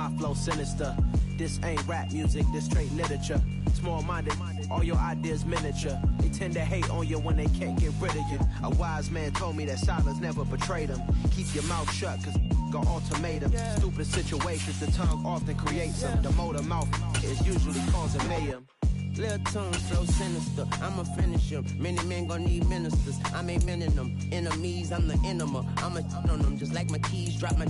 My flow sinister. This ain't rap music, this straight literature. Small-minded, all your ideas miniature. They tend to hate on you when they can't get rid of you. A wise man told me that silence never betrayed him. Keep your mouth shut, cause got ultimatum. Stupid situations, the tongue often creates them. The motor mouth is usually causing mayhem. Lil' tune so sinister, I'ma finish him. Many men gon' need ministers, I ain't mending them. Enemies, I'm the enema, I'ma on them. Just like my keys, drop my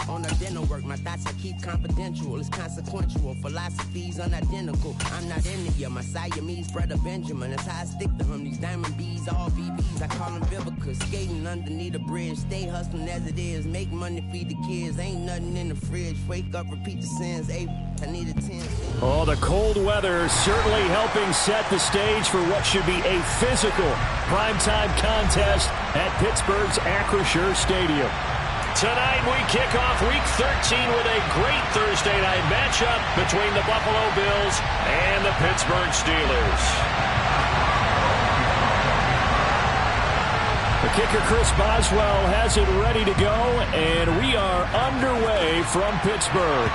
on the dinner work. My thoughts I keep confidential, it's consequential. Philosophies unidentical, I'm not into you. My Siamese brother Benjamin, that's how I stick to him. These diamond bees, all BBs, I call them Vivica. Skating underneath a bridge, stay hustling as it is. Make money, feed the kids, ain't nothing in the fridge. Wake up, repeat the sins, I need a 10. Oh, the cold weather certainly helping set the stage for what should be a physical primetime contest at Pittsburgh's Acrisure Stadium. Tonight we kick off Week 13 with a great Thursday night matchup between the Buffalo Bills and the Pittsburgh Steelers. The kicker, Chris Boswell, has it ready to go, and we are underway from Pittsburgh.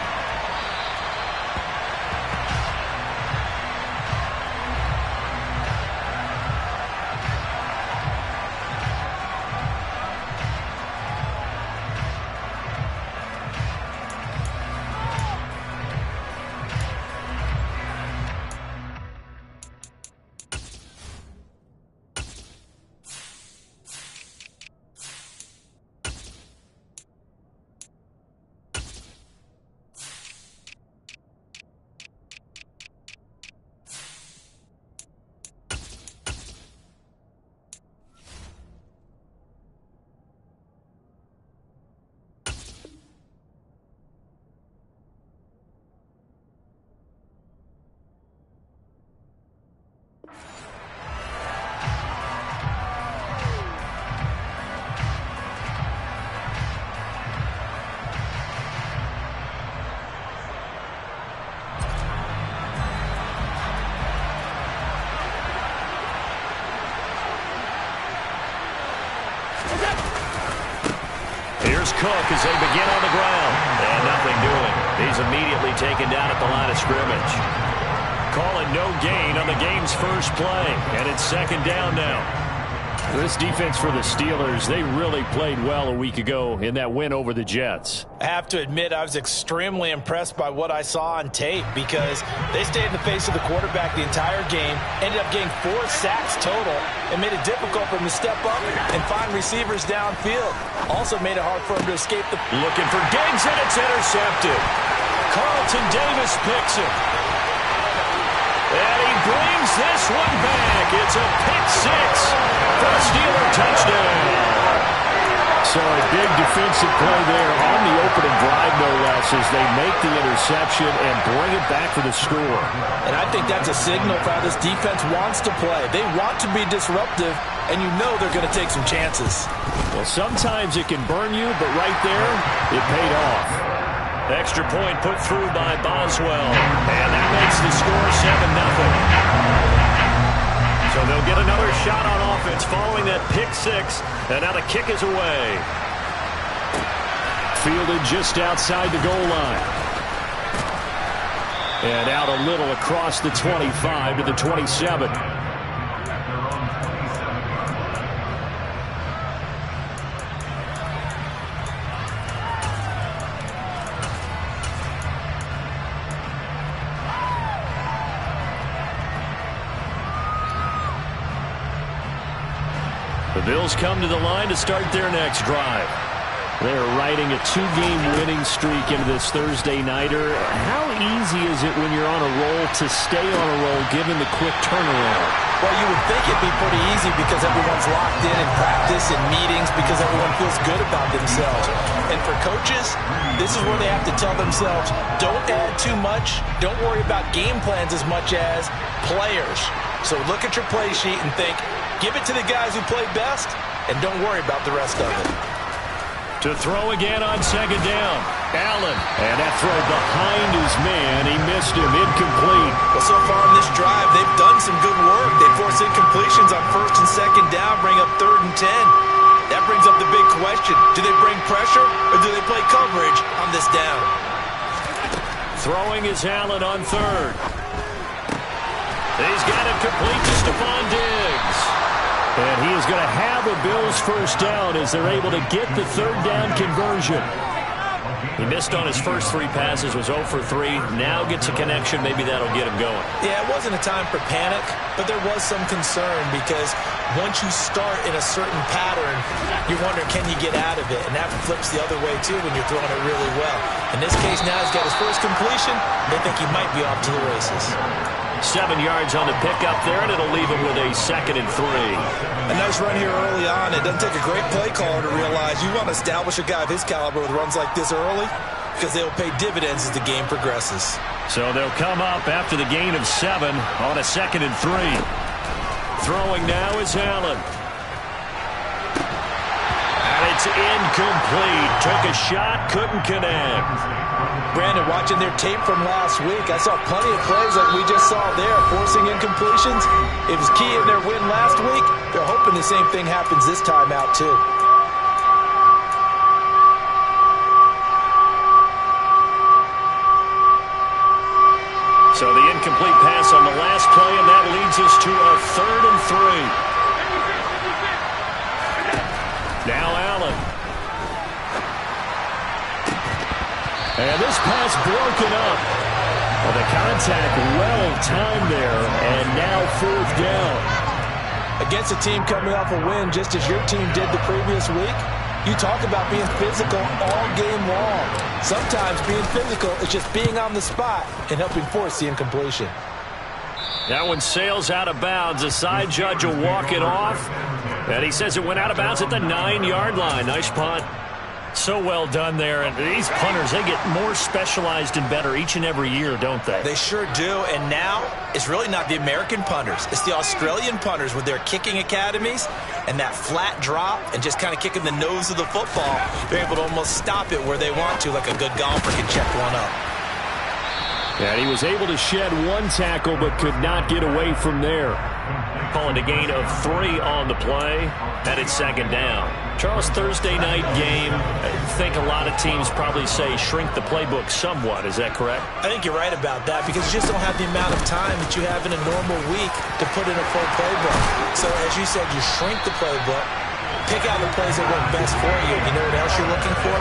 Cook as they begin on the ground. And nothing doing. He's immediately taken down at the line of scrimmage. Calling no gain on the game's first play. And it's second down now. This defense for the Steelers, they really played well a week ago in that win over the Jets. I have to admit, I was extremely impressed by what I saw on tape because they stayed in the face of the quarterback the entire game, ended up getting 4 sacks total, and made it difficult for him to step up and find receivers downfield. Also made it hard for him to escape the... Looking for Diggs, and it's intercepted. Carlton Davis picks it. And he brings this one back. It's a pick 6 for a Steeler touchdown. So a big defensive play there on the opening drive, no less, as they make the interception and bring it back for the score. And I think that's a signal for how this defense wants to play. They want to be disruptive, and you know they're going to take some chances. Well, sometimes it can burn you, but right there, it paid off. Extra point put through by Boswell. And that makes the score 7-0. So they'll get another shot on offense following that pick 6. And now the kick is away. Fielded just outside the goal line. And out a little across the 25 to the 27. The Bills come to the line to start their next drive. They're riding a 2-game winning streak into this Thursday nighter. How easy is it when you're on a roll to stay on a roll given the quick turnaround? Well, you would think it'd be pretty easy because everyone's locked in practice and meetings because everyone feels good about themselves. And for coaches, this is where they have to tell themselves, don't add too much, don't worry about game plans as much as players. So look at your play sheet and think, give it to the guys who play best, and don't worry about the rest of it. To throw again on second down. Allen. And that throw behind his man. He missed him. Incomplete. Well, so far in this drive, they've done some good work. They force incompletions on first and second down, bring up 3rd and 10. That brings up the big question. Do they bring pressure, or do they play coverage on this down? Throwing is Allen on third. He's got it complete to Stephon Diggs. And he is going to have a Bills first down as they're able to get the third down conversion. He missed on his first 3 passes, was 0 for 3. Now gets a connection. Maybe that'll get him going. Yeah, it wasn't a time for panic, but there was some concern because once you start in a certain pattern, you're wondering, can you get out of it? And that flips the other way, too, when you're throwing it really well. In this case, now he's got his first completion. They think he might be off to the races. 7 yards on the pickup there, and it'll leave him with a 2nd and 3. A nice run here early on. It doesn't take a great play caller to realize you want to establish a guy of his caliber with runs like this early because they'll pay dividends as the game progresses. So they'll come up after the gain of 7 on a 2nd and 3. Throwing now is Allen. And it's incomplete. Took a shot, couldn't connect. Brandon, watching their tape from last week, I saw plenty of plays like we just saw there, forcing incompletions. It was key in their win last week. They're hoping the same thing happens this time out, too. So the incomplete pass on the last play, and that leads us to a 3rd and 3. Now Allen. And this pass broken up. Well, the contact well-timed there, and now 4th down. Against a team coming off a win, just as your team did the previous week, you talk about being physical all game long. Sometimes being physical is just being on the spot and helping force the incompletion. That one sails out of bounds. The side judge will walk it off. And he says it went out of bounds at the 9-yard line. Nice punt. So well done there. And these punters, they get more specialized and better each and every year, don't they? They sure do. And now it's really not the American punters. It's the Australian punters with their kicking academies and that flat drop and just kind of kicking the nose of the football. They're able to almost stop it where they want to, like a good golfer can check one up. And he was able to shed 1 tackle but could not get away from there. Calling a gain of 3 on the play. And it's 2nd down. Charles, Thursday night game, I think a lot of teams probably say shrink the playbook somewhat. Is that correct? I think you're right about that because you just don't have the amount of time that you have in a normal week to put in a full playbook. So as you said, you shrink the playbook, pick out the plays that work best for you. You know what else you're looking for?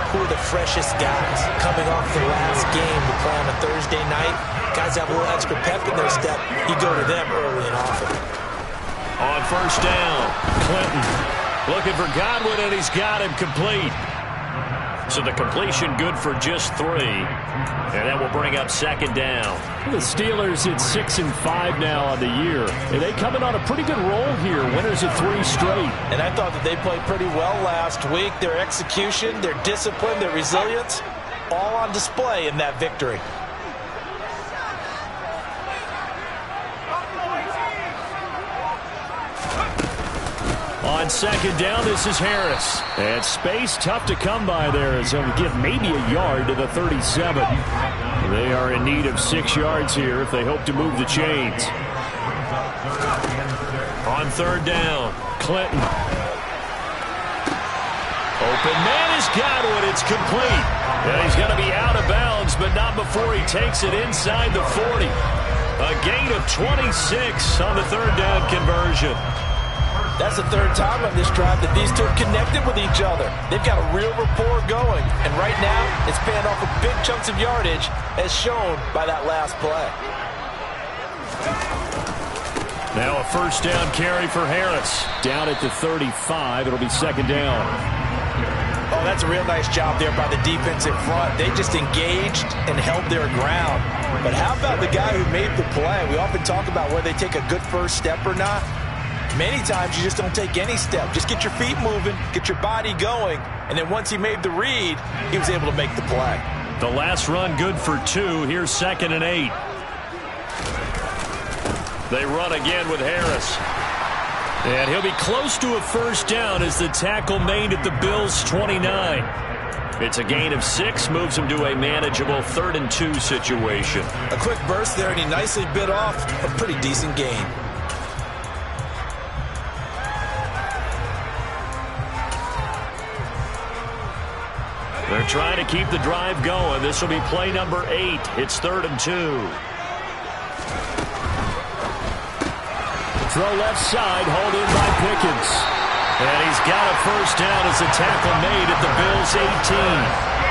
Who are the freshest guys coming off the last game to play on a Thursday night? Guys have a little extra pep in their step. You go to them early and often. On 1st down, Clinton looking for Godwin, and he's got him complete. So the completion good for just 3. And that will bring up 2nd down. The Steelers at 6-5 now on the year. And they coming on a pretty good roll here. Winners of 3 straight. And I thought that they played pretty well last week. Their execution, their discipline, their resilience, all on display in that victory. On 2nd down, this is Harris. And space tough to come by there as he'll give maybe a yard to the 37. They are in need of 6 yards here if they hope to move the chains. On 3rd down, Clinton. Open man is Godwin. It's complete. And he's going to be out of bounds, but not before he takes it inside the 40. A gain of 26 on the 3rd down conversion. That's the 3rd time on this drive that these two have connected with each other. They've got a real rapport going. And right now, it's paying off with big chunks of yardage, as shown by that last play. Now a 1st down carry for Harris. Down at the 35. It'll be 2nd down. Oh, that's a real nice job there by the defense in front. They just engaged and held their ground. But how about the guy who made the play? We often talk about whether they take a good first step or not. Many times you just don't take any step. Just get your feet moving, get your body going, and then once he made the read, he was able to make the play. The last run good for 2. Here's 2nd and 8. They run again with Harris. And he'll be close to a 1st down as the tackle made at the Bills' 29. It's a gain of 6, moves him to a manageable 3rd and 2 situation. A quick burst there, and he nicely bit off a pretty decent gain. They're trying to keep the drive going. This will be play number 8. It's 3rd and 2. Throw left side, hauled in by Pickens. And he's got a first down as a tackle made at the Bills' 18.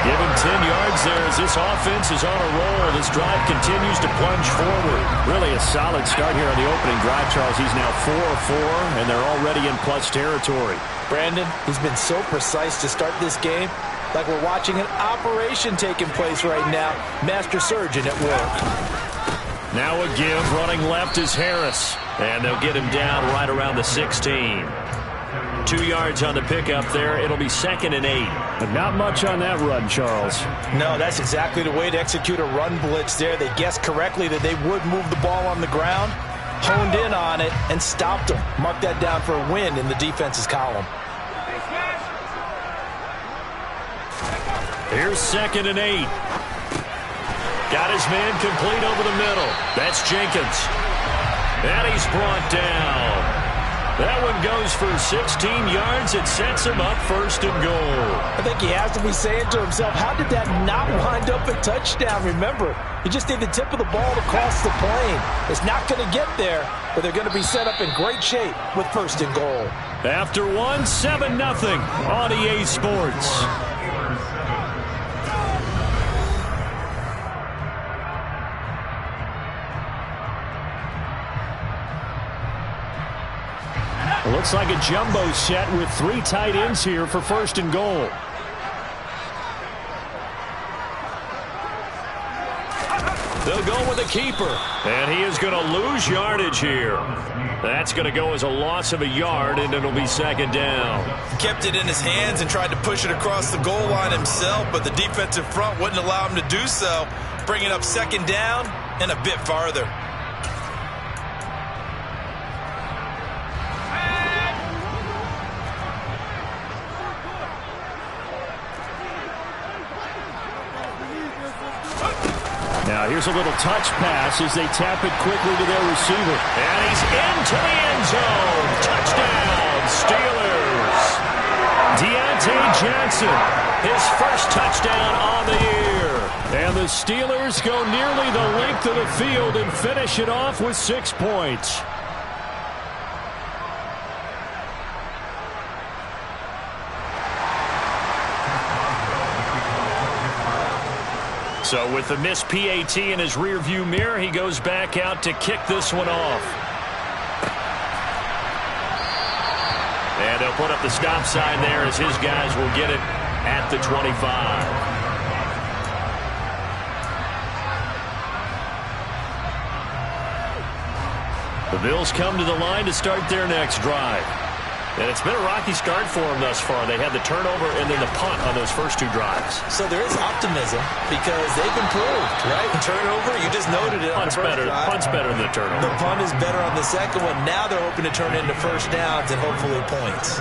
Give him 10 yards there as this offense is on a roll. This drive continues to plunge forward. Really a solid start here on the opening drive, Charles. He's now 4 of 4, and they're already in plus territory. Brandon, he's been so precise to start this game. Like we're watching an operation taking place right now. Master surgeon at work. Now a give. Running left is Harris. And they'll get him down right around the 16. 2 yards on the pickup there. It'll be 2nd and 8. But not much on that run, Charles. No, that's exactly the way to execute a run blitz there. They guessed correctly that they would move the ball on the ground, honed in on it, and stopped them. Mark that down for a win in the defense's column. Here's 2nd and 8. Got his man complete over the middle. That's Jenkins. And he's brought down. That one goes for 16 yards. It sets him up 1st and goal. I think he has to be saying to himself, how did that not wind up a touchdown? Remember, you just need the tip of the ball to cross the plane. It's not going to get there, but they're going to be set up in great shape with 1st and goal. After 7-0 on EA Sports. It looks like a jumbo set with 3 tight ends here for 1st and goal. They'll go with a keeper. And he is going to lose yardage here. That's going to go as a loss of a yard, and it'll be 2nd down. He kept it in his hands and tried to push it across the goal line himself, but the defensive front wouldn't allow him to do so, bringing up 2nd down and a bit farther. Now here's a little touch pass as they tap it quickly to their receiver. And he's into the end zone. Touchdown, Steelers. Deontay Johnson, his first touchdown on the year. And the Steelers go nearly the length of the field and finish it off with 6 points. So with the missed PAT in his rearview mirror, he goes back out to kick this one off. And they'll put up the stop sign there as his guys will get it at the 25. The Bills come to the line to start their next drive. And it's been a rocky start for them thus far. They had the turnover and then the punt on those first 2 drives. So there is optimism because they've improved, right? Turnover, you just noted it. Punt's better than the turnover. The punt is better on the second one. Now they're hoping to turn into 1st downs and hopefully points.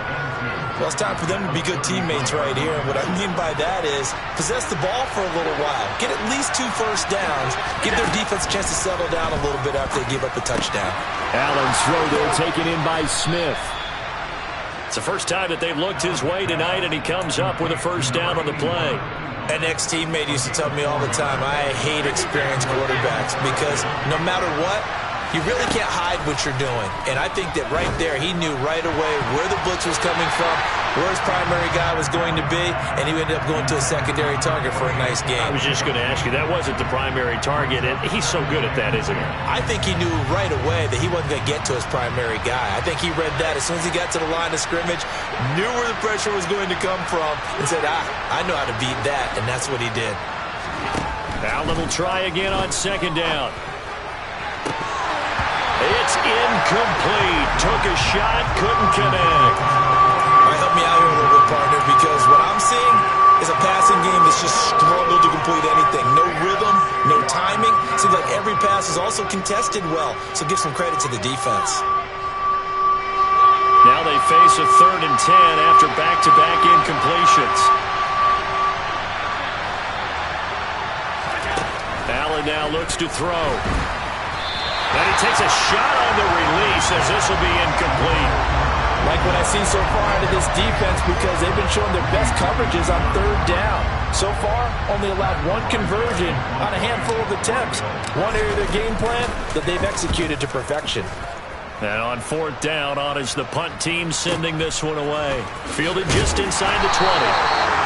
Well, it's time for them to be good teammates right here. And what I mean by that is possess the ball for a little while. Get at least 2 first downs. Give their defense a chance to settle down a little bit after they give up a touchdown. Allen's throw there taken in by Smith. It's the first time that they've looked his way tonight, and he comes up with a first down on the play. An ex-teammate used to tell me all the time, I hate experienced quarterbacks because no matter what, you really can't hide what you're doing. And I think that right there, he knew right away where the blitz was coming from, where his primary guy was going to be, and he ended up going to a secondary target for a nice game. I was just going to ask you, that wasn't the primary target, and he's so good at that, isn't he? I think he knew right away that he wasn't going to get to his primary guy. I think he read that as soon as he got to the line of scrimmage, knew where the pressure was going to come from, and said, I know how to beat that, and that's what he did. Allen will try again on 2nd down. It's incomplete. Took a shot, couldn't connect. All right, help me out here a little bit, partner, because what I'm seeing is a passing game that's just struggled to complete anything. No rhythm, no timing. Seems like every pass is also contested well, so give some credit to the defense. Now they face a 3rd and 10 after back-to-back incompletions. Allen now looks to throw. And he takes a shot on the release as this will be incomplete. Like what I see so far out of this defense because they've been showing their best coverages on 3rd down. So far, only allowed one conversion on a handful of attempts. One area of their game plan that they've executed to perfection. And on fourth down, on is the punt team sending this one away. Fielded just inside the 20.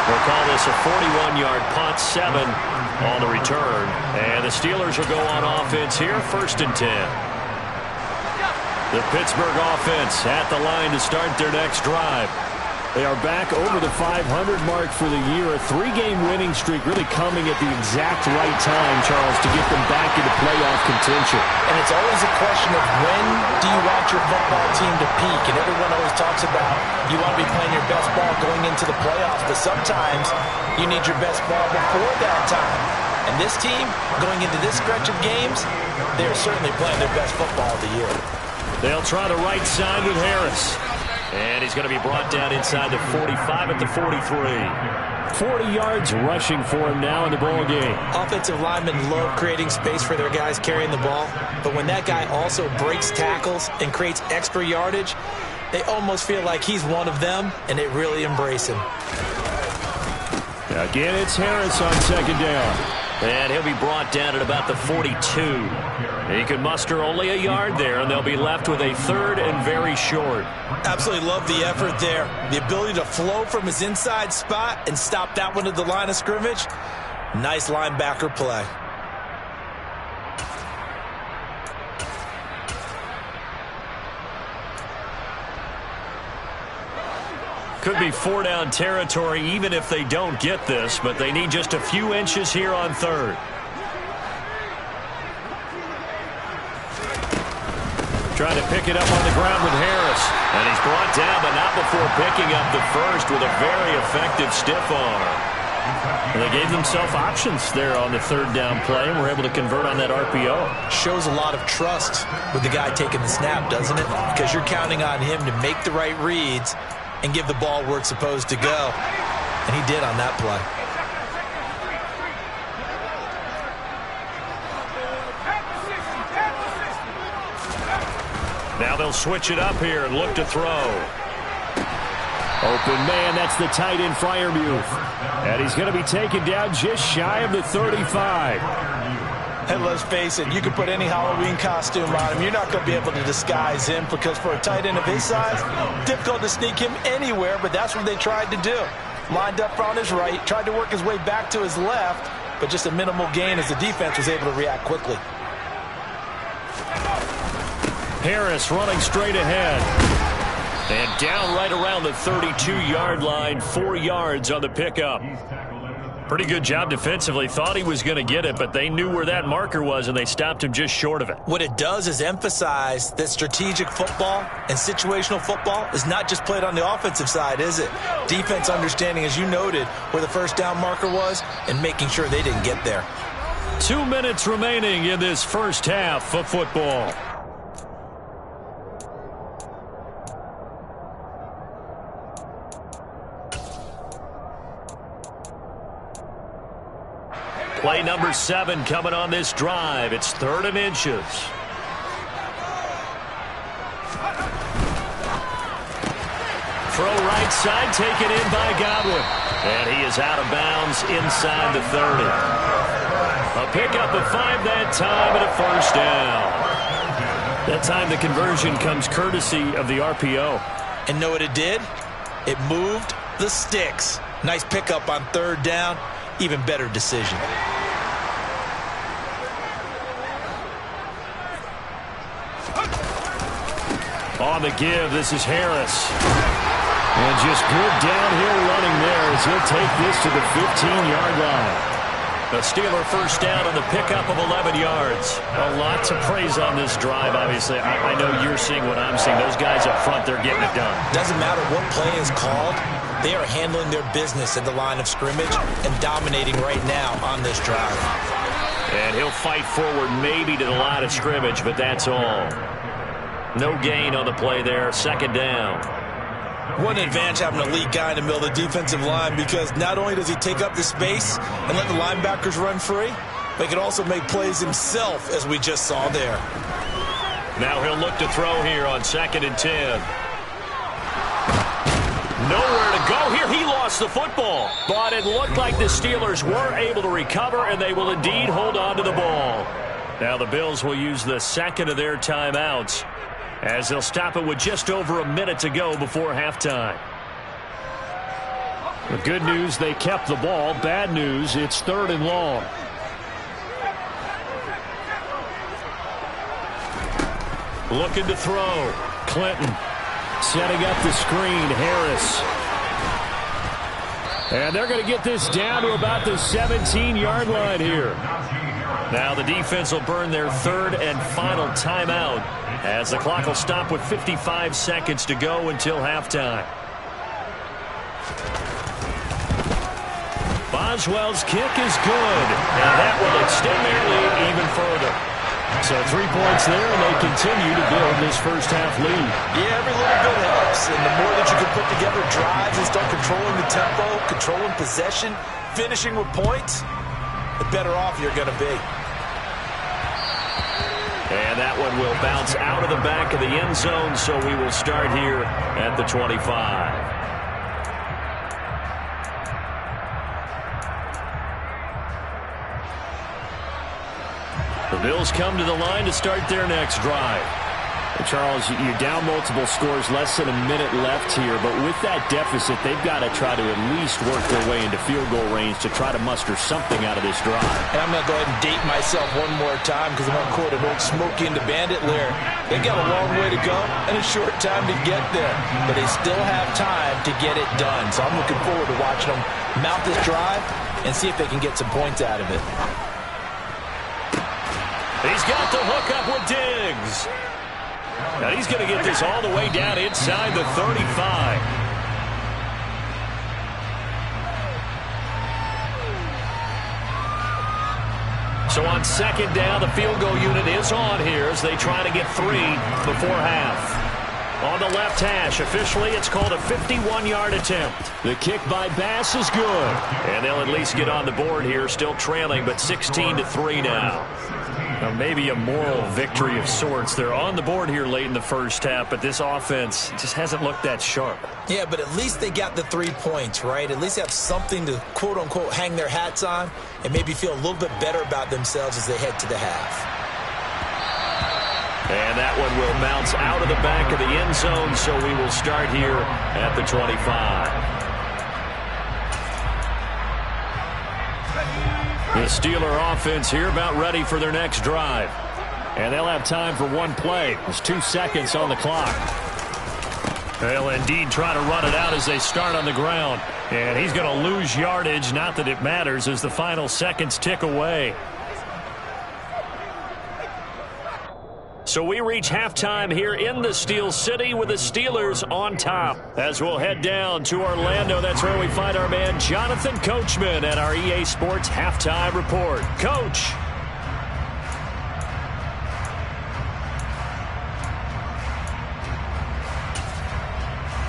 We'll call this a 41-yard punt, 7 on the return. And the Steelers will go on offense here, 1st and 10. The Pittsburgh offense at the line to start their next drive. They are back over the 500 mark for the year. A 3-game winning streak really coming at the exact right time, Charles, to get them back into playoff contention. And it's always a question of when do you want your football team to peak? And everyone always talks about you want to be playing your best ball going into the playoffs, but sometimes you need your best ball before that time. And this team, going into this stretch of games, they're certainly playing their best football of the year. They'll try the right side with Harris. And he's going to be brought down inside the 45 at the 43. 40 yards rushing for him now in the ball game. Offensive linemen love creating space for their guys carrying the ball, but when that guy also breaks tackles and creates extra yardage, they almost feel like he's one of them, and they really embrace him. Again, it's Harris on 2nd down. And he'll be brought down at about the 42. He can muster only a yard there, and they'll be left with a 3rd and very short. Absolutely love the effort there. The ability to flow from his inside spot and stop that one at the line of scrimmage. Nice linebacker play. Could be 4-down territory even if they don't get this, but they need just a few inches here on 3rd. Trying to pick it up on the ground with Harris. And he's brought down, but not before picking up the first with a very effective stiff arm. And they gave themselves options there on the 3rd down play, and were able to convert on that RPO. Shows a lot of trust with the guy taking the snap, doesn't it? Because you're counting on him to make the right reads and give the ball where it's supposed to go. And he did on that play. Now they'll switch it up here and look to throw. Open man, that's the tight end Freiermuth. And he's going to be taken down just shy of the 35. And let's face it, you can put any Halloween costume on him. You're not going to be able to disguise him, because for a tight end of his size, difficult to sneak him anywhere, but that's what they tried to do. Lined up on his right, tried to work his way back to his left, but just a minimal gain as the defense was able to react quickly. Harris running straight ahead. And down right around the 32-yard line, 4 yards on the pickup. Pretty good job defensively. Thought he was going to get it, but they knew where that marker was, and they stopped him just short of it. What it does is emphasize that strategic football and situational football is not just played on the offensive side, is it? Defense understanding, as you noted, where the 1st down marker was and making sure they didn't get there. 2 minutes remaining in this first half of football. Play number 7 coming on this drive. It's 3rd and inches. Throw right side, taken in by Godwin. And he is out of bounds inside the 30. A pickup of 5 that time and a 1st down. That time the conversion comes courtesy of the RPO. And know what it did? It moved the sticks. Nice pickup on 3rd down. Even better decision. On the give, this is Harris. And just good downhill running there as he'll take this to the 15-yard line. A Steeler 1st down on the pickup of 11 yards. A lot to praise on this drive, obviously. I know you're seeing what I'm seeing. Those guys up front, they're getting it done. Doesn't matter what play is called. They are handling their business at the line of scrimmage and dominating right now on this drive. And he'll fight forward maybe to the line of scrimmage, but that's all. No gain on the play there. 2nd down. What an advantage having a lead guy in the middle of the defensive line, because not only does he take up the space and let the linebackers run free, but he can also make plays himself, as we just saw there. Now he'll look to throw here on 2nd and 10. Nowhere to go here. He lost lost the football. But it looked like the Steelers were able to recover, and they will indeed hold on to the ball. Now the Bills will use the second of their timeouts as they'll stop it with just over a minute to go before halftime. The good news, they kept the ball. Bad news, it's 3rd and long. Looking to throw. Clinton setting up the screen. Harris. And they're going to get this down to about the 17-yard line here. Now the defense will burn their 3rd and final timeout as the clock will stop with 55 seconds to go until halftime. Boswell's kick is good, and that will extend their lead even further. So 3 points there, and they continue to build this first half lead. Yeah, every little bit helps, and the more that you can put together drives and start controlling the tempo, controlling possession, finishing with points, the better off you're going to be. And that one will bounce out of the back of the end zone, so we will start here at the 25. The Bills come to the line to start their next drive. And Charles, you're down multiple scores, less than a minute left here, but with that deficit, they've got to try to at least work their way into field goal range to try to muster something out of this drive. And I'm going to go ahead and date myself one more time because I'm going to quote an old Smokey and the Bandit lyric. They've got a long way to go and a short time to get there, but they still have time to get it done. So I'm looking forward to watching them mount this drive and see if they can get some points out of it. He's got the hook up with Diggs. Now he's going to get this all the way down inside the 35. So on 2nd down, the field goal unit is on here as they try to get 3 before half. On the left hash, officially it's called a 51-yard attempt. The kick by Bass is good. And they'll at least get on the board here, still trailing, but 16-3 now. Now maybe a moral victory of sorts. They're on the board here late in the first half, but this offense just hasn't looked that sharp. Yeah, but at least they got the 3 points, right? At least they have something to, quote-unquote, hang their hats on and maybe feel a little bit better about themselves as they head to the half. And that one will bounce out of the back of the end zone, so we will start here at the 25. The Steeler offense here about ready for their next drive. And they'll have time for one play. There's 2 seconds on the clock. They'll indeed try to run it out as they start on the ground. And he's going to lose yardage, not that it matters, as the final seconds tick away. So we reach halftime here in the Steel City with the Steelers on top. As we'll head down to Orlando, that's where we find our man Jonathan Coachman at our EA Sports Halftime Report. Coach.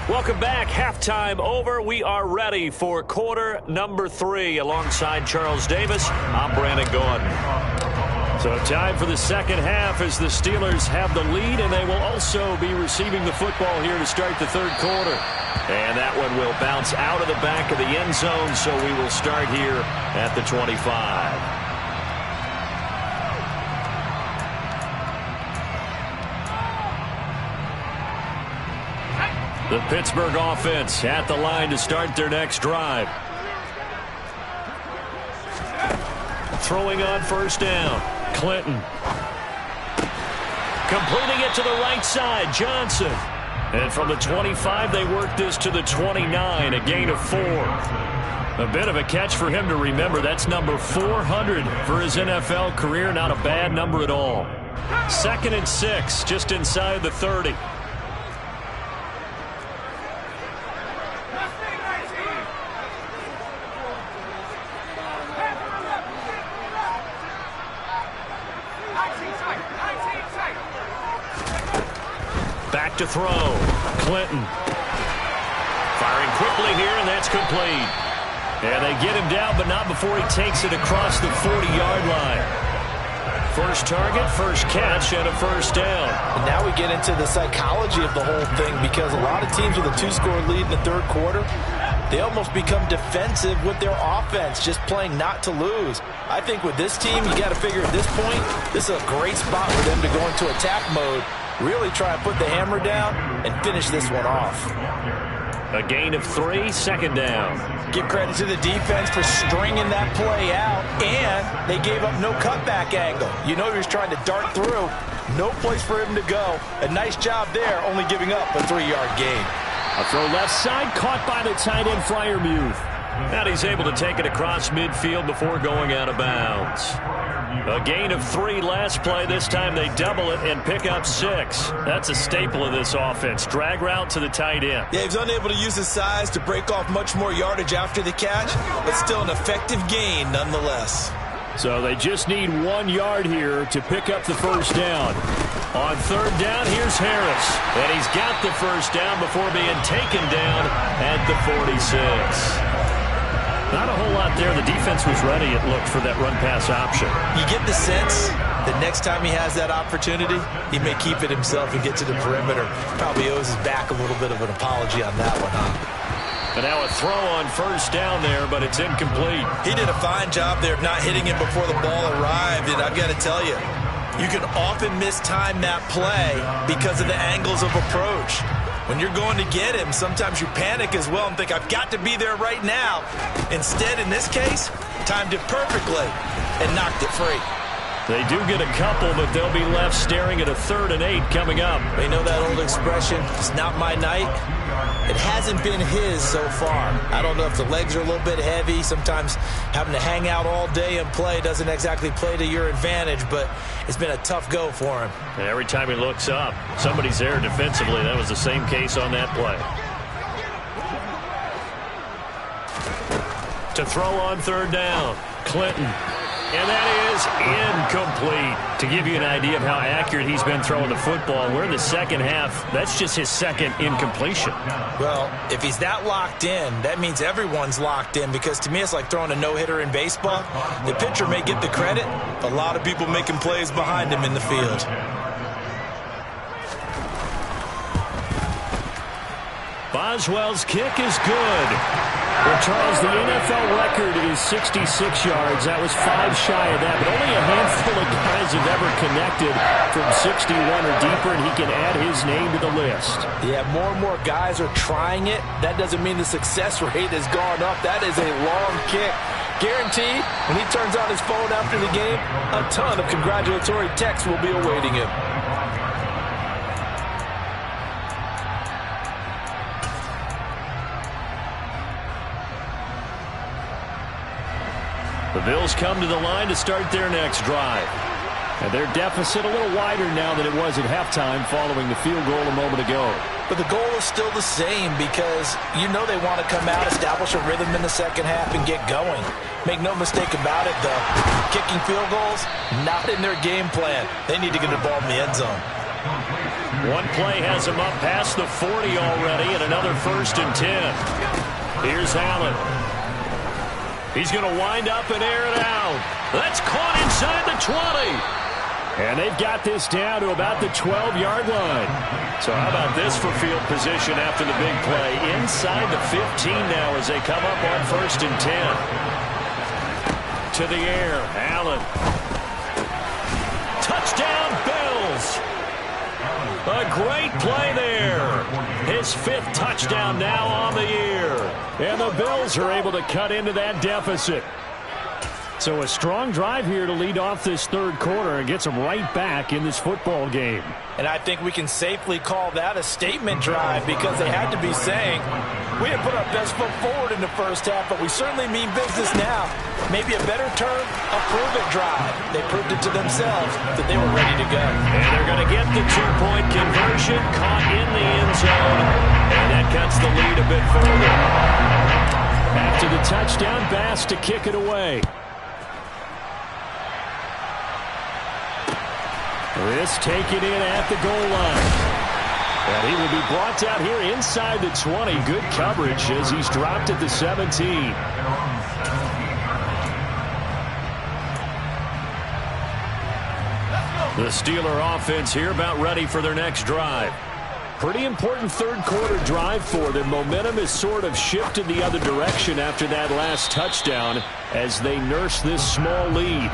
Welcome back. Halftime over. We are ready for quarter number 3. Alongside Charles Davis, I'm Brandon Gordon. So time for the second half as the Steelers have the lead, and they will also be receiving the football here to start the third quarter. And that one will bounce out of the back of the end zone, so we will start here at the 25. The Pittsburgh offense at the line to start their next drive. Throwing on first down. Clinton. Completing it to the right side. Johnson. And from the 25, they work this to the 29, a gain of 4. A bit of a catch for him to remember. That's number 400 for his NFL career. Not a bad number at all. 2nd and 6, just inside the 30. Back to throw. Clinton. Firing quickly here, and that's complete. And they get him down, but not before he takes it across the 40-yard line. First target, first catch, and a first down. And now we get into the psychology of the whole thing, because a lot of teams with a 2-score lead in the third quarter, they almost become defensive with their offense, just playing not to lose. I think with this team, you got to figure at this point, this is a great spot for them to go into attack mode, really try and put the hammer down and finish this one off. A gain of 3, second down. Give credit to the defense for stringing that play out, and they gave up no cutback angle. You know he was trying to dart through. No place for him to go. A nice job there, only giving up a 3-yard gain. A throw left side, caught by the tight end, Freiermuth. And he's able to take it across midfield before going out of bounds. A gain of 3 last play. This time they double it and pick up 6. That's a staple of this offense. Drag route to the tight end. Yeah, he was unable to use his size to break off much more yardage after the catch, but still an effective gain nonetheless. So they just need 1 yard here to pick up the first down. On third down, here's Harris. And he's got the first down before being taken down at the 46. Not a whole lot there. The defense was ready, it looked, for that run-pass option. You get the sense that next time he has that opportunity, he may keep it himself and get to the perimeter. Probably owes his back a little bit of an apology on that one, huh? And now a throw on first down there, but it's incomplete. He did a fine job there of not hitting him before the ball arrived, and I've got to tell you, you can often mistime that play because of the angles of approach. When you're going to get him, sometimes you panic as well and think, I've got to be there right now. Instead, in this case, timed it perfectly and knocked it free. They do get a couple, but they'll be left staring at a 3rd and 8 coming up. They know that old expression, it's not my night. It hasn't been his so far. I don't know if the legs are a little bit heavy. Sometimes having to hang out all day and play doesn't exactly play to your advantage, but it's been a tough go for him. And every time he looks up, somebody's there defensively. That was the same case on that play. To throw on third down, Clinton. And that is incomplete. To give you an idea of how accurate he's been throwing the football, we're in the second half. That's just his second incompletion. Well, if he's that locked in, that means everyone's locked in, because to me it's like throwing a no-hitter in baseball. The pitcher may get the credit, a lot of people making plays behind him in the field. Boswell's kick is good. Well, Charles, the NFL record is 66 yards. That was 5 shy of that, but only a handful of guys have ever connected from 61 or deeper, and he can add his name to the list. Yeah, more and more guys are trying it. That doesn't mean the success rate has gone up. That is a long kick. Guaranteed, when he turns on his phone after the game, a ton of congratulatory texts will be awaiting him. The Bills come to the line to start their next drive. And their deficit a little wider now than it was at halftime following the field goal a moment ago. But the goal is still the same, because you know they want to come out, establish a rhythm in the second half, and get going. Make no mistake about it, though. Kicking field goals, not in their game plan. They need to get the ball in the end zone. One play has him up past the 40 already, and another 1st and 10. Here's Allen. He's going to wind up and air it out. That's caught inside the 20. And they've got this down to about the 12-yard line. So how about this for field position after the big play? Inside the 15 now as they come up on 1st and 10. To the air, Allen. Touchdown, Bills. A great play there. His 5th touchdown now on the year. And the Bills are able to cut into that deficit. So a strong drive here to lead off this third quarter and gets them right back in this football game. And I think we can safely call that a statement drive, because they had to be saying, we didn't put our best foot forward in the first half, but we certainly mean business now. Maybe a better term, a prove-it drive. They proved it to themselves that they were ready to go. And they're going to get the 2-point conversion, caught in the end zone, and that cuts the lead a bit further. After the touchdown, Bass to kick it away. This taken in at the goal line. And he will be brought down here inside the 20. Good coverage as he's dropped at the 17. The Steeler offense here about ready for their next drive. Pretty important third-quarter drive for them. Momentum has sort of shifted the other direction after that last touchdown as they nurse this small lead.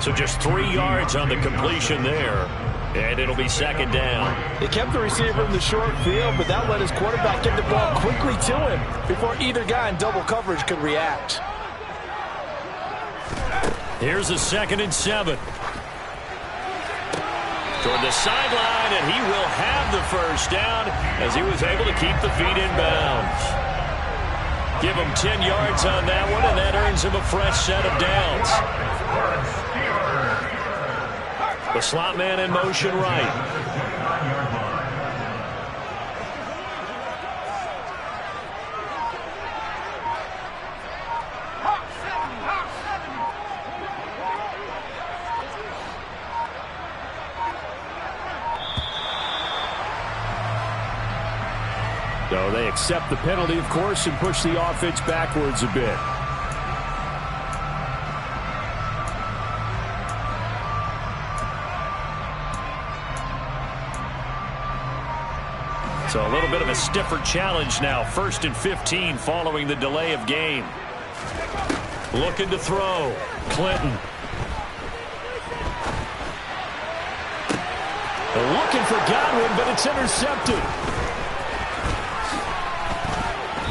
So just 3 yards on the completion there, and it'll be second down. They kept the receiver in the short field, but that let his quarterback get the ball quickly to him before either guy in double coverage could react. Here's a 2nd and 7. Toward the sideline, and he will have the first down as he was able to keep the feet in bounds. Give him 10 yards on that one, and that earns him a fresh set of downs. The slot man in motion right. So they accept the penalty, of course, and push the offense backwards a bit. So a little bit of a stiffer challenge now. 1st and 15 following the delay of game. Looking to throw. Clinton. Looking for Godwin, but it's intercepted.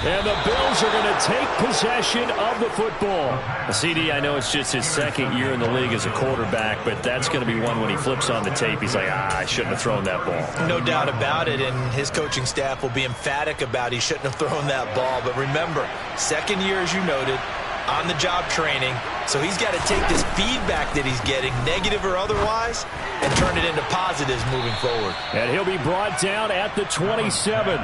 And the Bills are going to take possession of the football. CD, I know it's just his 2nd year in the league as a quarterback, but that's going to be one when he flips on the tape. He's like, I shouldn't have thrown that ball. No doubt about it, and his coaching staff will be emphatic about he shouldn't have thrown that ball. But remember, 2nd year, as you noted, on-the-job training. So he's got to take this feedback that he's getting, negative or otherwise, and turn it into positives moving forward. And he'll be brought down at the 27.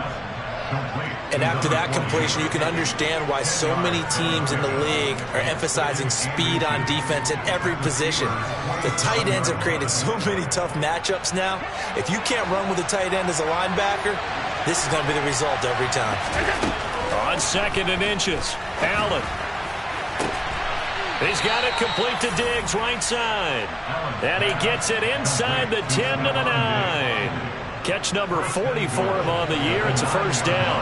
And after that completion, you can understand why so many teams in the league are emphasizing speed on defense at every position. The tight ends have created so many tough matchups now. If you can't run with a tight end as a linebacker, this is going to be the result every time. On 2nd and inches, Allen. He's got it complete to Diggs, right side. And he gets it inside the 10 to the 9. Catch number 40 for him on the year. It's a first down.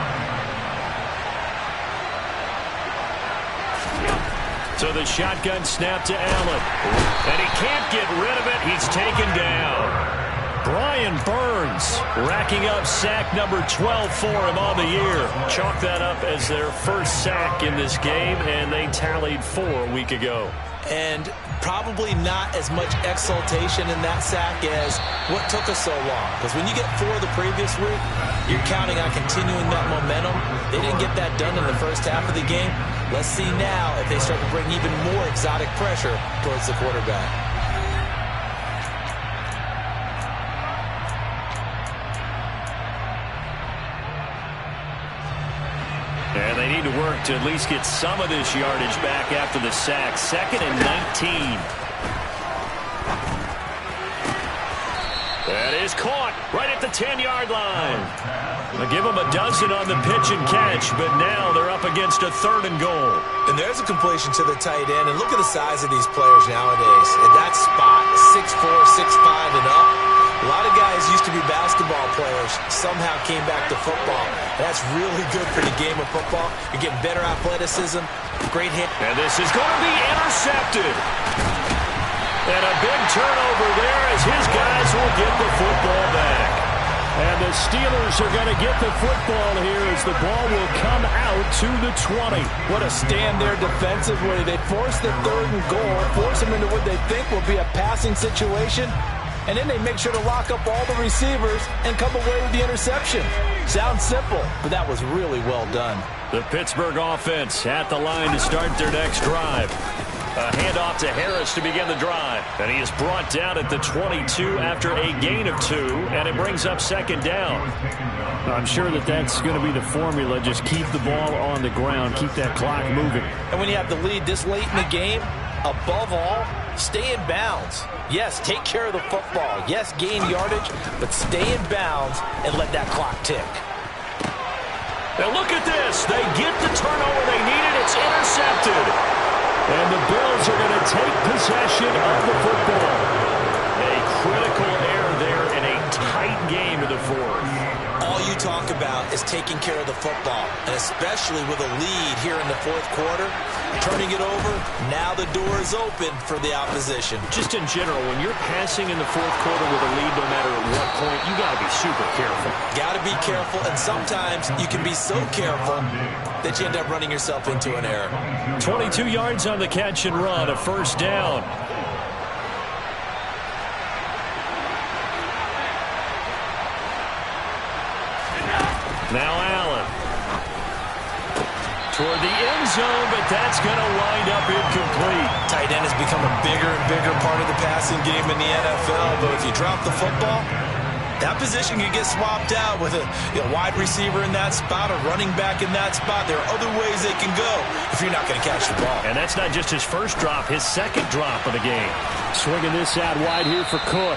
So the shotgun snap to Allen. And he can't get rid of it. He's taken down. Brian Burns racking up sack number 12 for him on the year. Chalk that up as their first sack in this game, and they tallied 4 a week ago. And probably not as much exultation in that sack as what took us so long. Because when you get 4 the previous week, you're counting on continuing that momentum. They didn't get that done in the first half of the game. Let's see now if they start to bring even more exotic pressure towards the quarterback. And they need to work to at least get some of this yardage back after the sack. 2nd and 19. That is caught right at the 10-yard line. They'll give them a dozen on the pitch and catch, but now they're up against a 3rd and goal. And there's a completion to the tight end. And look at the size of these players nowadays. At that spot, 6'4", 6'5", and up. A lot of guys used to be basketball players, somehow came back to football. That's really good for the game of football. You're getting better athleticism, great hit. And this is going to be intercepted. And a big turnover there as his guys will get the football back. And the Steelers are going to get the football here as the ball will come out to the 20. What a stand there defensively. They force the 3rd and goal, force them into what they think will be a passing situation. And then they make sure to lock up all the receivers and come away with the interception. Sounds simple, but that was really well done. The Pittsburgh offense at the line to start their next drive. A handoff to Harris to begin the drive. And he is brought down at the 22 after a gain of 2, and it brings up 2nd down. I'm sure that's going to be the formula. Just keep the ball on the ground, keep that clock moving. And when you have the lead this late in the game, above all, stay in bounds. Yes, take care of the football. Yes, gain yardage, but stay in bounds and let that clock tick. Now look at this. They get the turnover they needed. It's intercepted. And the Bills are going to take possession of the football. A critical error there in a tight game in the 4th. taking care of the football, and especially with a lead here in the fourth quarter, turning it over, now the door is open for the opposition. Just in general, when you're passing in the fourth quarter with a lead, no matter at what point, you got to be super careful. Got to be careful, and sometimes you can be so careful that you end up running yourself into an error. 22 yards on the catch and run, a first down. Now Allen. Toward the end zone, but that's going to wind up incomplete. Tight end has become a bigger and bigger part of the passing game in the NFL, but if you drop the football, that position can get swapped out with a wide receiver in that spot, a running back in that spot. There are other ways they can go if you're not going to catch the ball. And that's not just his first drop, his second drop of the game. Swinging this out wide here for Cook.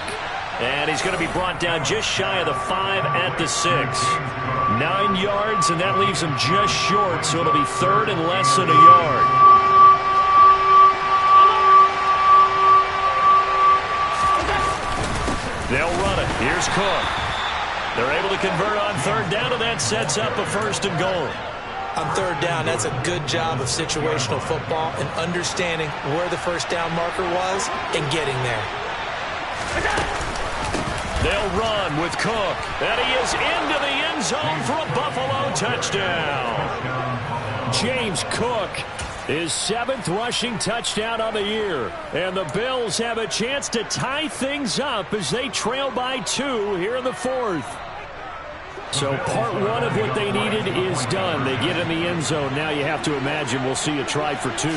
And he's going to be brought down just shy of the 5 at the 6. 9 yards, and that leaves him just short, so it'll be third and less than a yard. They'll run it. Here's Cook. They're able to convert on third down, and that sets up a first and goal. On third down, that's a good job of situational football and understanding where the first down marker was and getting there. They'll run with Cook, and he is into the end zone for a Buffalo touchdown. James Cook, his 7th rushing touchdown on the year. And the Bills have a chance to tie things up as they trail by 2 here in the 4th. So part 1 of what they needed is done. They get in the end zone. Now you have to imagine we'll see a try for 2.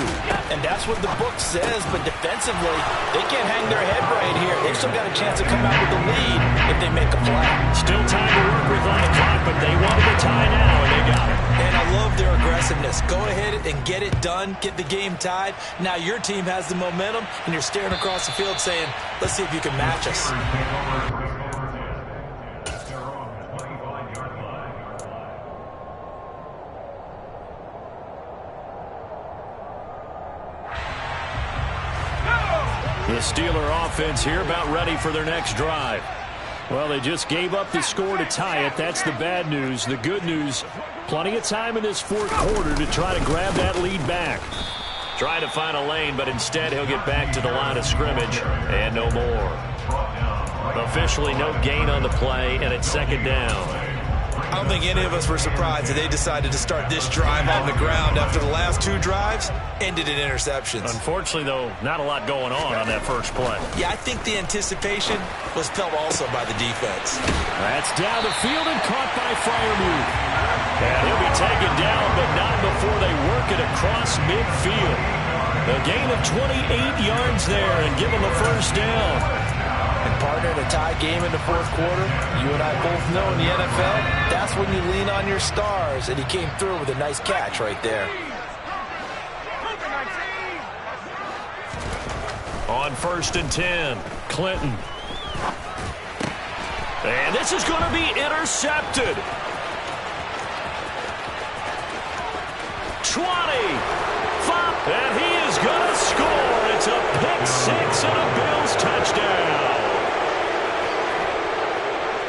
And that's what the book says, but defensively, they can't hang their head right here. They've still got a chance to come out with the lead if they make a play. Still time to work with on the clock, but they wanted the tie now, and they got it. And I love their aggressiveness. Go ahead and get it done, get the game tied. Now your team has the momentum, and you're staring across the field saying, let's see if you can match us. The Steeler offense here about ready for their next drive. Well, they just gave up the score to tie it. That's the bad news. The good news, plenty of time in this fourth quarter to try to grab that lead back. Trying to find a lane, but instead he'll get back to the line of scrimmage and no more. Officially no gain on the play, and it's second down. I don't think any of us were surprised that they decided to start this drive on the ground after the last 2 drives ended in interceptions. Unfortunately, though, not a lot going on that first play. Yeah, I think the anticipation was felt also by the defense. That's down the field and caught by Freiermuth. And he'll be taken down, but not before they work it across midfield. A gain of 28 yards there and give him a first down. And partner, in a tie game in the fourth quarter, you and I both know in the NFL, that's when you lean on your stars, and he came through with a nice catch right there. On 1st and 10, Clinton. And this is going to be intercepted. 20. And he is going to score. It's a pick 6 and a Bills touchdown.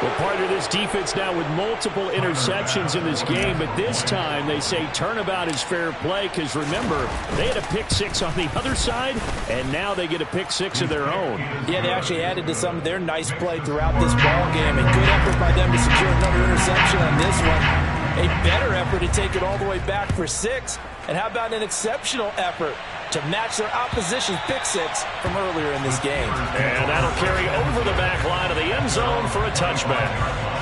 Well, part of this defense now with multiple interceptions in this game, but this time they say turnabout is fair play because, remember, they had a pick 6 on the other side, and now they get a pick 6 of their own. Yeah, they actually added to some of their nice play throughout this ball game, and good effort by them to secure another interception on this one. A better effort to take it all the way back for 6, and how about an exceptional effort to match their opposition's pick 6 from earlier in this game. And that'll carry over the back line of the end zone for a touchback.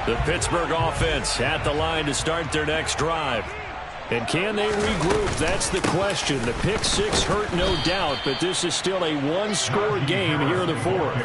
The Pittsburgh offense at the line to start their next drive. And can they regroup? That's the question. The pick six hurt, no doubt, but this is still a one-score game here in the fourth.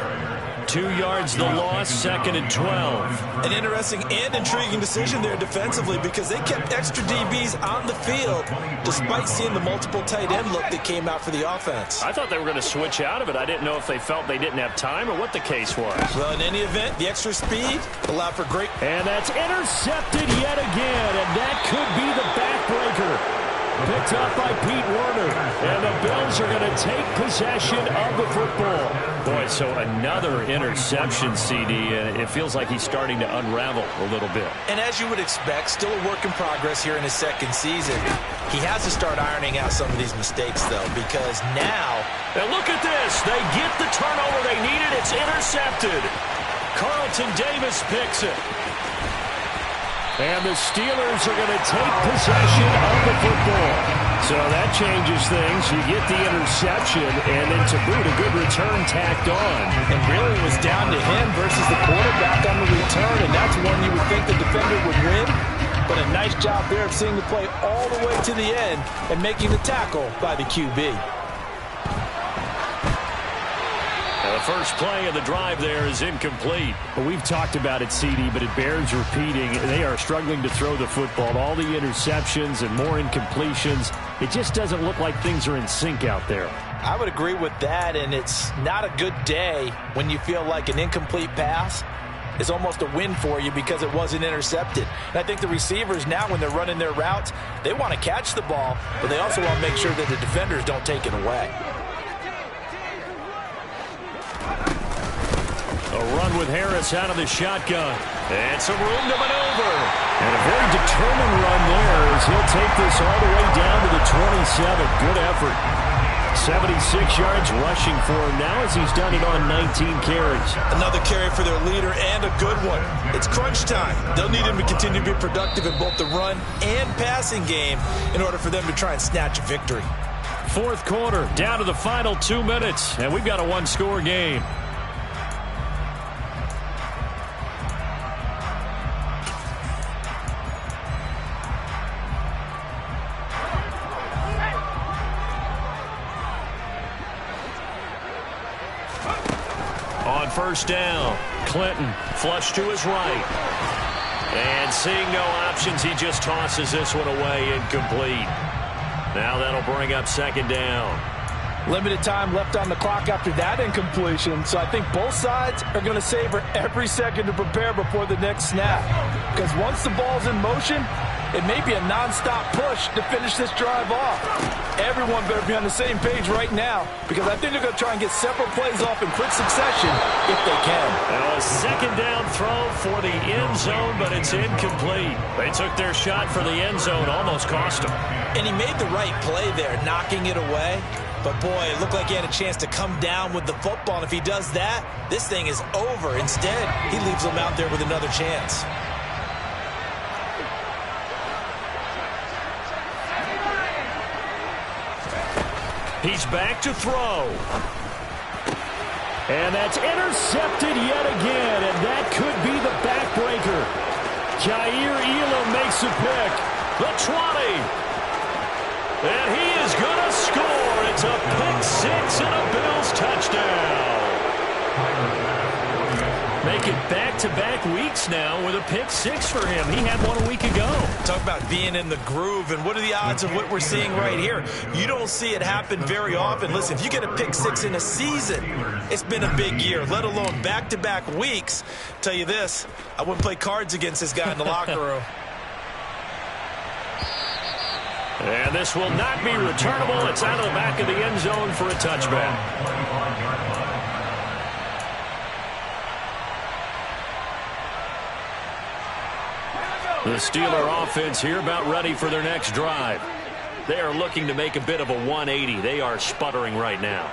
2 yards the loss, 2nd and 12. An interesting and intriguing decision there defensively because they kept extra DBs on the field despite seeing the multiple tight end look that came out for the offense. I thought they were going to switch out of it. I didn't know if they felt they didn't have time or what the case was. Well, in any event, the extra speed allowed for great... And that's intercepted yet again, and that could be the backbreaker. Picked up by Pete Werner, and the Bills are going to take possession of the football. Boy, so another interception, CD, and it feels like he's starting to unravel a little bit. And as you would expect, still a work in progress here in his second season. He has to start ironing out some of these mistakes, though, because now... And look at this. They get the turnover they needed. It's intercepted. Carlton Davis picks it. And the Steelers are going to take possession of the football. So that changes things. You get the interception, and then to boot, a good return tacked on. And really it was down to him versus the quarterback on the return, and that's one you would think the defender would win. But a nice job there of seeing the play all the way to the end and making the tackle by the QB. The first play of the drive there is incomplete. Well, we've talked about it, CD, but it bears repeating. They are struggling to throw the football. All the interceptions and more incompletions. It just doesn't look like things are in sync out there. I would agree with that, and it's not a good day when you feel like an incomplete pass is almost a win for you because it wasn't intercepted. And I think the receivers now, when they're running their routes, they want to catch the ball, but they also want to make sure that the defenders don't take it away. A run with Harris out of the shotgun. And some room to maneuver. And a very determined run there as he'll take this all the way down to the 27. Good effort. 76 yards rushing for him now as he's done it on 19 carries. Another carry for their leader and a good one. It's crunch time. They'll need him to continue to be productive in both the run and passing game in order for them to try and snatch a victory. Fourth quarter, down to the final 2 minutes, and we've got a one-score game. On first down, Clinton flush to his right. And seeing no options, he just tosses this one away, incomplete. Now that'll bring up second down. Limited time left on the clock after that incompletion, so I think both sides are going to savor every second to prepare before the next snap. Because once the ball's in motion, it may be a non-stop push to finish this drive off. Everyone better be on the same page right now because I think they're going to try and get several plays off in quick succession if they can. Now a second down throw for the end zone, but it's incomplete. They took their shot for the end zone, almost cost them. And he made the right play there, knocking it away. But, boy, it looked like he had a chance to come down with the football. And if he does that, this thing is over. Instead, he leaves them out there with another chance. He's back to throw. And that's intercepted yet again, and that could be the backbreaker. Jair Elam makes a pick. The 20. And he is going to score. It's a pick six and a Bills touchdown. Make it back-to-back weeks now with a pick six for him. He had one a week ago. Talk about being in the groove, and what are the odds of what we're seeing right here? You don't see it happen very often. Listen, if you get a pick six in a season, it's been a big year, let alone back-to-back weeks. Tell you this, I wouldn't play cards against this guy in the locker room. And this will not be returnable. It's out of the back of the end zone for a touchback. The Steeler offense here about ready for their next drive. They are looking to make a bit of a 180. They are sputtering right now.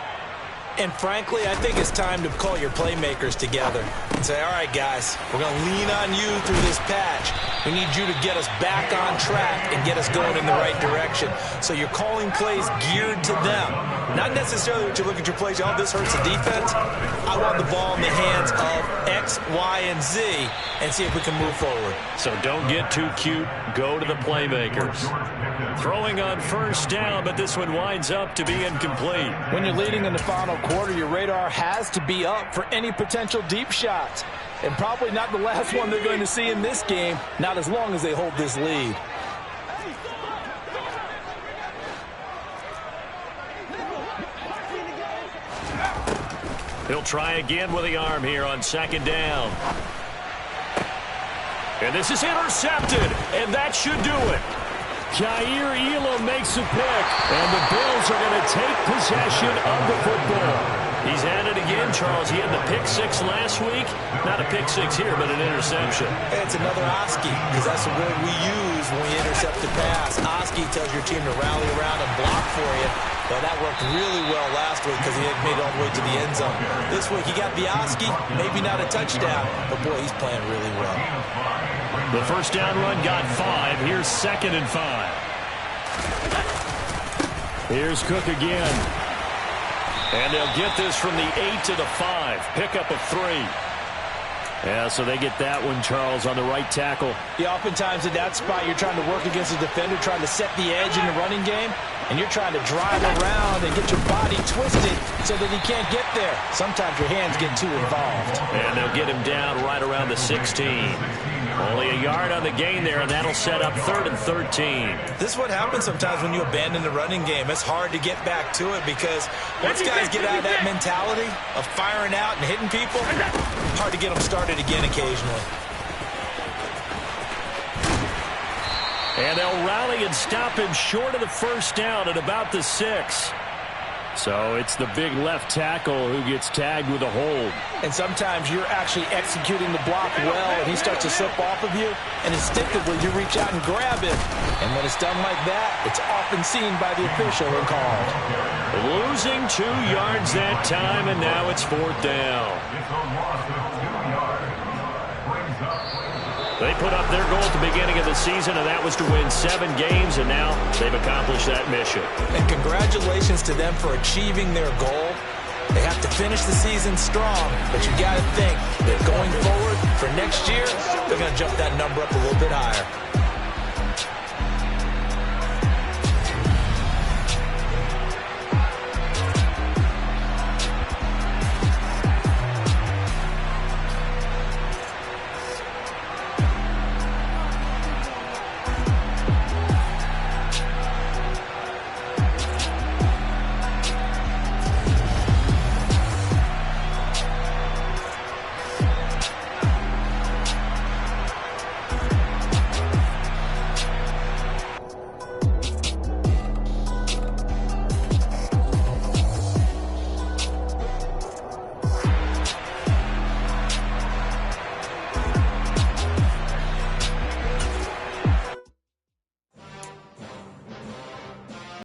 And frankly, I think it's time to call your playmakers together and say, all right, guys, we're going to lean on you through this patch. We need you to get us back on track and get us going in the right direction. So you're calling plays geared to them. Not necessarily when you look at your plays, oh, this hurts the defense. I want the ball in the hands of X, Y, and Z and see if we can move forward. So don't get too cute. Go to the playmakers. Throwing on first down, but this one winds up to be incomplete. When you're leading in the final quarter, your radar has to be up for any potential deep shots. And probably not the last one they're going to see in this game, not as long as they hold this lead. He'll try again with the arm here on second down. And this is intercepted, and that should do it. Jair Elam makes a pick, and the Bills are going to take possession of the football. He's at it again, Charles. He had the pick six last week. Not a pick six here, but an interception. It's another Oski, because that's the word we use when we intercept the pass. Oski tells your team to rally around and block for you. Well, that worked really well last week because he had made it all the way to the end zone. This week, he got the Oski, maybe not a touchdown, but boy, he's playing really well. The first down run got 5. Here's 2nd and 5. Here's Cook again. And they'll get this from the 8 to the 5. Pickup of 3. Yeah, so they get that one, Charles, on the right tackle. Yeah, oftentimes at that spot, you're trying to work against a defender, trying to set the edge in the running game, and you're trying to drive around and get your body twisted so that he can't get there. Sometimes your hands get too involved. And they'll get him down right around the 16. Only a yard on the gain there, and that'll set up 3rd and 13. This is what happens sometimes when you abandon the running game. It's hard to get back to it because once guys get out of that mentality of firing out and hitting people, hard to get them started again occasionally. And they'll rally and stop him short of the first down at about the 6. So it's the big left tackle who gets tagged with a hold. And sometimes you're actually executing the block well, and he starts to slip off of you, and instinctively you reach out and grab him. And when it's done like that, it's often seen by the official and called. Losing 2 yards that time, and now it's 4th down. They put up their goal at the beginning of the season, and that was to win 7 games, and now they've accomplished that mission. And congratulations to them for achieving their goal. They have to finish the season strong, but you got to think that going forward for next year, they're going to jump that number up a little bit higher.